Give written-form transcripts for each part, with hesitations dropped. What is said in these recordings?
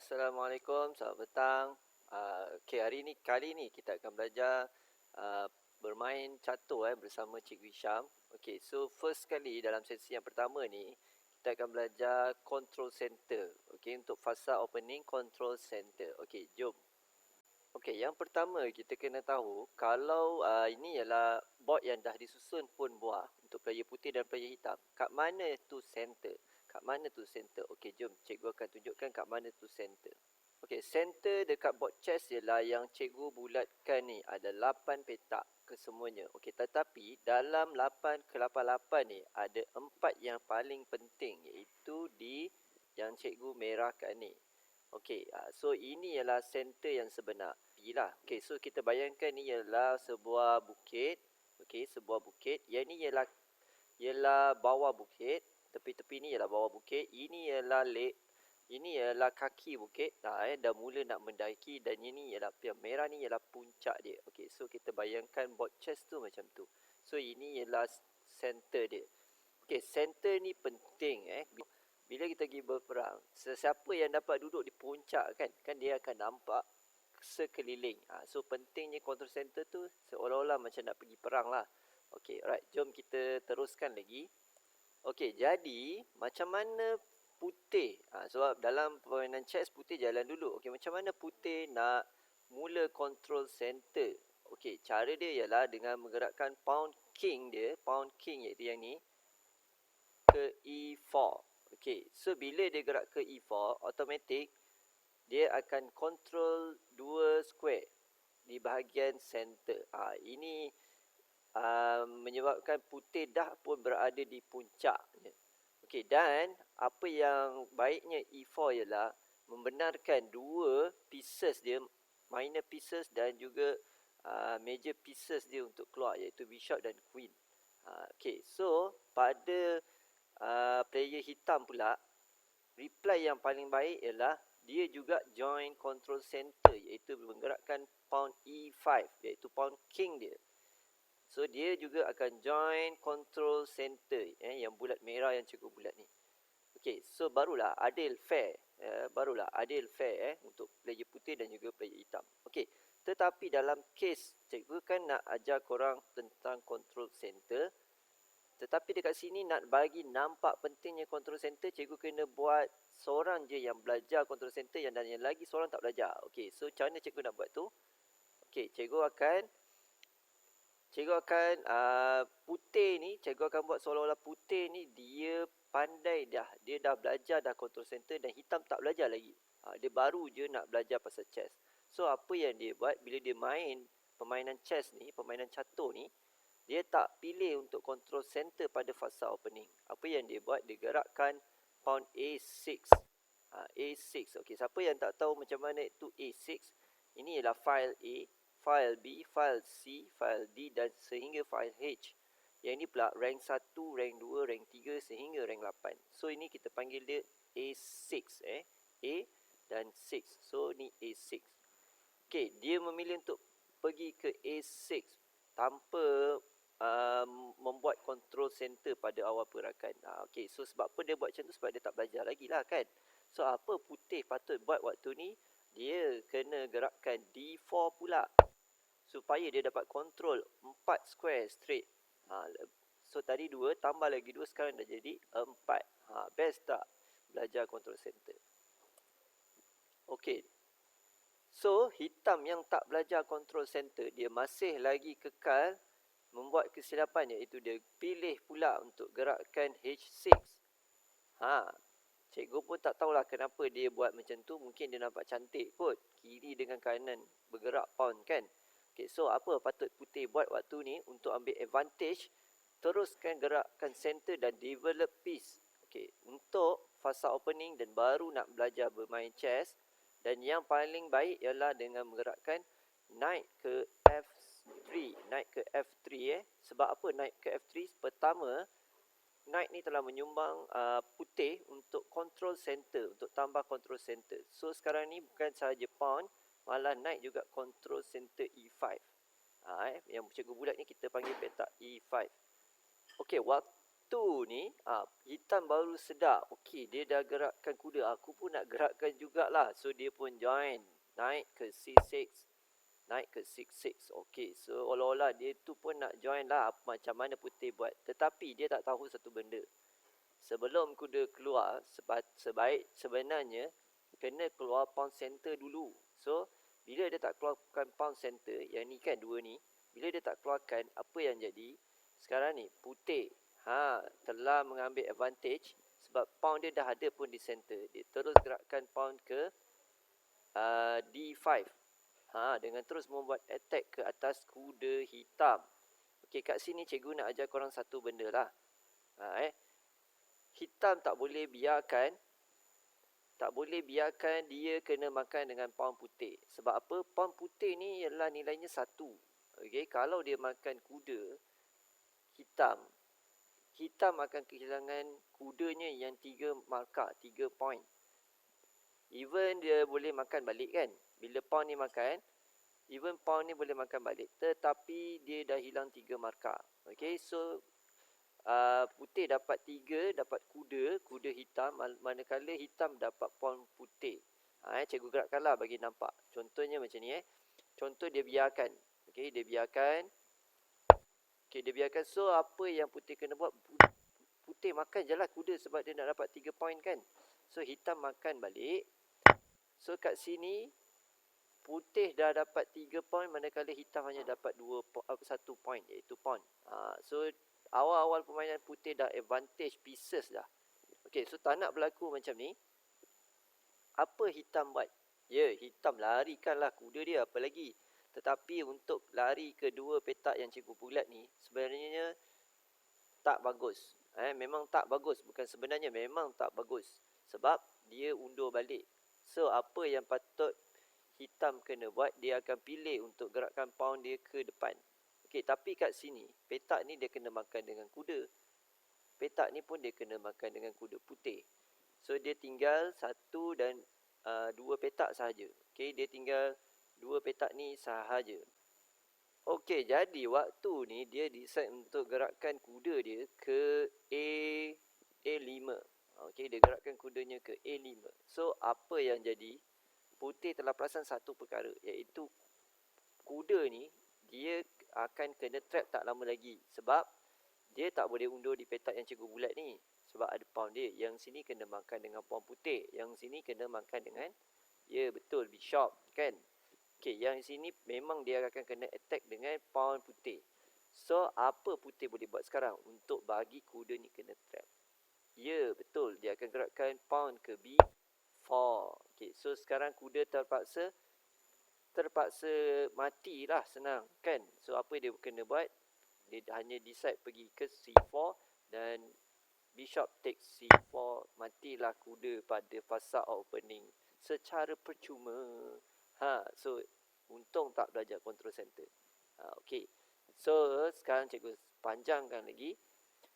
Assalamualaikum, selamat petang. Kali ini kita akan belajar uh, bermain catur bersama Cikgu Hisham. So first kali dalam sesi yang pertama ni, kita akan belajar control center. Untuk fasa opening control center. Jom. Yang pertama kita kena tahu kalau ini ialah board yang dah disusun pun buah untuk player putih dan player hitam. Kat mana tu center? Kat mana tu center? Jom cikgu akan tunjukkan kat mana tu center. Center dekat board chess ialah yang cikgu bulatkan ni, ada 8 petak kesemuanya. Tetapi dalam 8 ke 88 ni ada 4 yang paling penting, iaitu di yang cikgu merahkan ni. So ini ialah center yang sebenar. So kita bayangkan ni ialah sebuah bukit. Sebuah bukit. Yang ni ialah bawah bukit. Tepi-tepi ni ialah bawah bukit. Ini ialah kaki bukit. Dah mula nak mendaki, dan ini ialah yang merah ni ialah puncak dia. So kita bayangkan board chess tu macam tu. So ini ialah center dia. Center ni penting bila kita pergi berperang. Sesiapa yang dapat duduk di puncak kan dia akan nampak sekeliling. So pentingnya control center tu seolah-olah macam nak pergi perang lah. Alright, jom kita teruskan lagi. Jadi macam mana putih, sebab dalam permainan chess putih jalan dulu. Macam mana putih nak mula control center? Cara dia ialah dengan menggerakkan pawn king dia, pawn king iaitu yang ni, ke E4. So bila dia gerak ke E4, automatik dia akan control 2 square di bahagian center. Ini menyebabkan putih dah pun berada di puncaknya. Dan apa yang baiknya E4 ialah membenarkan dua pieces dia, minor pieces dan juga major pieces dia untuk keluar, iaitu bishop dan queen. So pada player hitam pula, reply yang paling baik ialah dia juga join control center, iaitu menggerakkan pawn E5, iaitu pawn king dia. So dia juga akan join control center yang bulat merah yang cikgu bulat ni. So barulah adil fair. Untuk player putih dan juga player hitam. Tetapi dalam kes cikgu kan nak ajar korang tentang control center. Tetapi dekat sini nak bagi nampak pentingnya control center, cikgu kena buat seorang je yang belajar control center, dan yang lagi seorang tak belajar. So macam mana cikgu nak buat tu? Cikgu akan putih ni, cikgu akan buat seolah-olah putih ni dia pandai dah, dia dah belajar dah control center, dan hitam tak belajar lagi. Dia baru je nak belajar pasal chess. So apa yang dia buat bila dia main permainan chess ni, permainan catur ni, dia tak pilih untuk control center pada fasa opening. Apa yang dia buat, dia gerakkan pawn A6. A6. Siapa yang tak tahu macam mana itu A6, ini ialah file A, file B, file C, file D dan sehingga file H. Yang ini pula rank 1, rank 2, rank 3 sehingga rank 8. So ini kita panggil dia A6. A dan 6. So ni A6. Dia memilih untuk pergi ke A6 tanpa membuat control center pada awal pergerakan. So sebab apa dia buat macam tu? Sebab dia tak belajar lagi lah kan. So apa putih patut buat waktu ni? Dia kena gerakkan D4 pula, supaya dia dapat control 4 square straight. So tadi 2 tambah lagi 2, sekarang dah jadi 4. Best tak belajar control center? So hitam yang tak belajar control center, dia masih lagi kekal membuat kesilapan, iaitu dia pilih pula untuk gerakkan H6. Cikgu pun tak tahulah kenapa dia buat macam tu. Mungkin dia nampak cantik kot, kiri dengan kanan bergerak pawn kan. So apa patut putih buat waktu ni untuk ambil advantage? Teruskan gerakkan center dan develop piece untuk fasa opening dan baru nak belajar bermain chess. Dan yang paling baik ialah dengan menggerakkan knight ke F3. Knight ke F3 Sebab apa knight ke F3? Pertama, knight ni telah menyumbang putih untuk control center, untuk tambah control center. So sekarang ni bukan sahaja pawn, malah knight juga control center E5. Yang cikgu bulat ni kita panggil petak E5. ni hitam baru sedar. Okey, dia dah gerakkan kuda. Aku pun nak gerakkan jugalah. So dia pun join. Naik ke C6. Naik ke C6. Okey, so olah-olah dia tu pun nak join lah macam mana putih buat. Tetapi dia tak tahu satu benda. Sebelum kuda keluar, sebaik sebenarnya kena keluar pawn center dulu. So bila dia tak keluarkan pawn center, yang ni kan dua ni, bila dia tak keluarkan, apa yang jadi? Sekarang ni putih telah mengambil advantage sebab pawn dia dah ada pun di center. Dia terus gerakkan pawn ke D5. Dengan terus membuat attack ke atas kuda hitam. Okey, kat sini cikgu nak ajar korang satu benda lah. Hitam tak boleh biarkan dia kena makan dengan pawn putih. Sebab apa? Pawn putih ni ialah nilainya 1. Okey, kalau dia makan kuda hitam akan kehilangan kudanya yang 3 markah, 3 point. Even dia boleh makan balik kan. Bila pawn ni makan, even pawn ni boleh makan balik. Tetapi dia dah hilang 3 markah. Okey, so putih dapat 3, dapat kuda hitam, manakala hitam dapat pawn putih. Cikgu gerakkanlah bagi nampak. Contohnya macam ni Contoh dia biarkan. Okey, dia biarkan. So apa yang putih kena buat? Putih makan je lah kuda sebab dia nak dapat 3 point kan. So hitam makan balik. So kat sini putih dah dapat 3 point, manakala hitam hanya dapat 1 point, iaitu pawn. So awal-awal permainan putih dah advantage pieces dah. Okey, so tak nak berlaku macam ni. Apa hitam buat? Hitam larikanlah kuda dia, apa lagi. Tetapi untuk lari ke dua petak yang cikgu bulat ni, sebenarnya tak bagus. Memang tak bagus. Bukan sebenarnya, memang tak bagus. Sebab dia undur balik. So, apa yang patut hitam kena buat, dia akan pilih untuk gerakkan pawn dia ke depan. Okey, tapi kat sini, petak ni dia kena makan dengan kuda. Petak ni pun dia kena makan dengan kuda putih. So, dia tinggal 1 dan 2 petak sahaja. Okey, dia tinggal 2 petak ni sahaja. Okey, jadi waktu ni dia decide untuk gerakkan kuda dia ke A5. Okey, dia gerakkan kudanya ke A5. So, apa yang jadi? Putih telah perasan satu perkara, iaitu kuda ni dia akan kena trap tak lama lagi. Sebab dia tak boleh undur di petak yang cikgu bulat ni. Sebab ada pawn dia. Yang sini kena makan dengan pawn putih. Yang sini kena makan dengan, betul, bishop kan. Okey, yang sini memang dia akan kena attack dengan pawn putih. So, apa putih boleh buat sekarang untuk bagi kuda ni kena trap? Betul, dia akan gerakkan pawn ke B4. Okey, so sekarang kuda terpaksa matilah, senang kan. So, apa dia kena buat? Dia hanya decide pergi ke C4 dan bishop take C4. Matilah kuda pada fasa opening secara percuma. So untung tak belajar control center. Okey. So sekarang cikgu panjangkan lagi.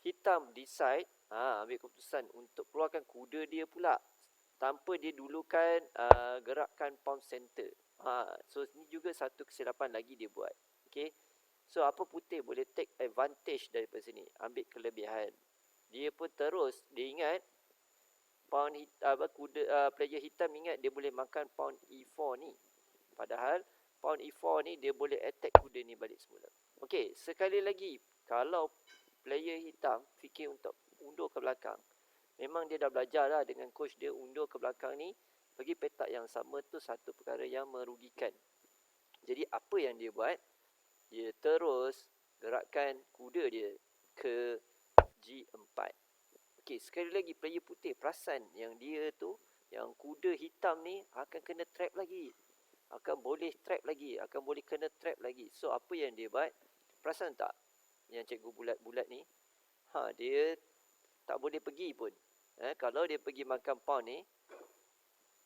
Hitam decide ambil keputusan untuk keluarkan kuda dia pula tanpa dia dulukan gerakkan pawn center. So ni juga satu kesilapan lagi dia buat. Okey. So apa putih boleh take advantage daripada sini, ambil kelebihan. Dia pun terus dia ingat pawn player hitam ingat dia boleh makan pawn E4 ni. Padahal pawn E4 ni dia boleh attack kuda ni balik semula. Okey, sekali lagi, kalau player hitam fikir untuk undur ke belakang, memang dia dah belajar lah dengan coach dia, undur ke belakang ni bagi petak yang sama tu satu perkara yang merugikan. Jadi apa yang dia buat? Dia terus gerakkan kuda dia ke G4. Okey, sekali lagi player putih perasan yang dia tu, yang kuda hitam ni akan kena trap lagi. Akan boleh trap lagi, akan boleh kena trap lagi. So, apa yang dia buat? Perasan tak? Yang cikgu bulat-bulat ni, dia tak boleh pergi pun. Kalau dia pergi makan pawn ni,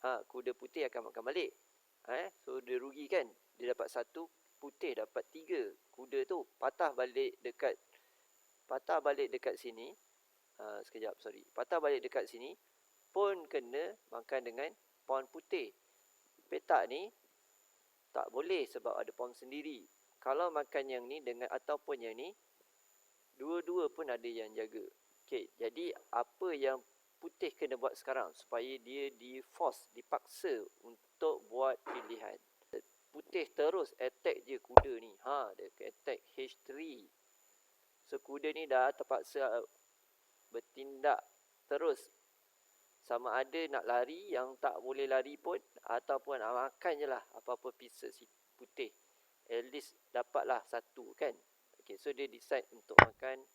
kuda putih akan makan balik. So, dia rugi kan? Dia dapat 1, putih dapat 3. Kuda tu patah balik dekat sini. Sekejap, sorry. Patah balik dekat sini pun kena makan dengan pawn putih. Petak ni tak boleh sebab ada pawn sendiri. Kalau makan yang ni dengan ataupun yang ni, dua-dua pun ada yang jaga. Okey, jadi apa yang putih kena buat sekarang supaya dia dipaksa untuk buat pilihan. Putih terus attack je kuda ni. Dia attack H3. So kuda ni dah terpaksa bertindak terus. Sama ada nak lari yang tak boleh lari pun, ataupun makan je lah apa-apa pieces putih. At least dapatlah satu kan. Okay, so dia decide untuk makan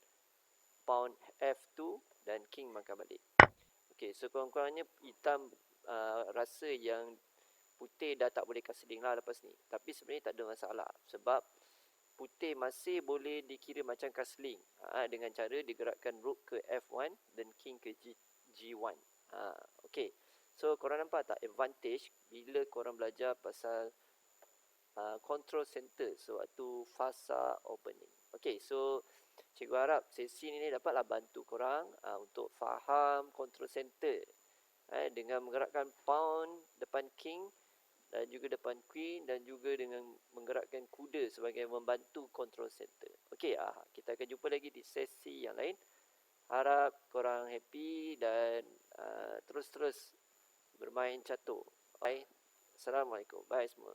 pawn F2 dan king makan balik. Okay, so kurang-kurangnya hitam rasa yang putih dah tak boleh castling lah lepas ni. Tapi sebenarnya tak ada masalah. Sebab putih masih boleh dikira macam castling dengan cara digerakkan rook ke F1 dan king ke G1. Okay, so korang nampak tak advantage bila korang belajar pasal control center sewaktu fasa opening. Okay, so cikgu harap sesi ni dapatlah bantu korang untuk faham control center dengan menggerakkan pawn depan king dan juga depan queen dan juga dengan menggerakkan kuda sebagai membantu control center. Okey, kita akan jumpa lagi di sesi yang lain. Harap korang happy dan terus-terus bermain catur. Bye. Assalamualaikum. Bye semua.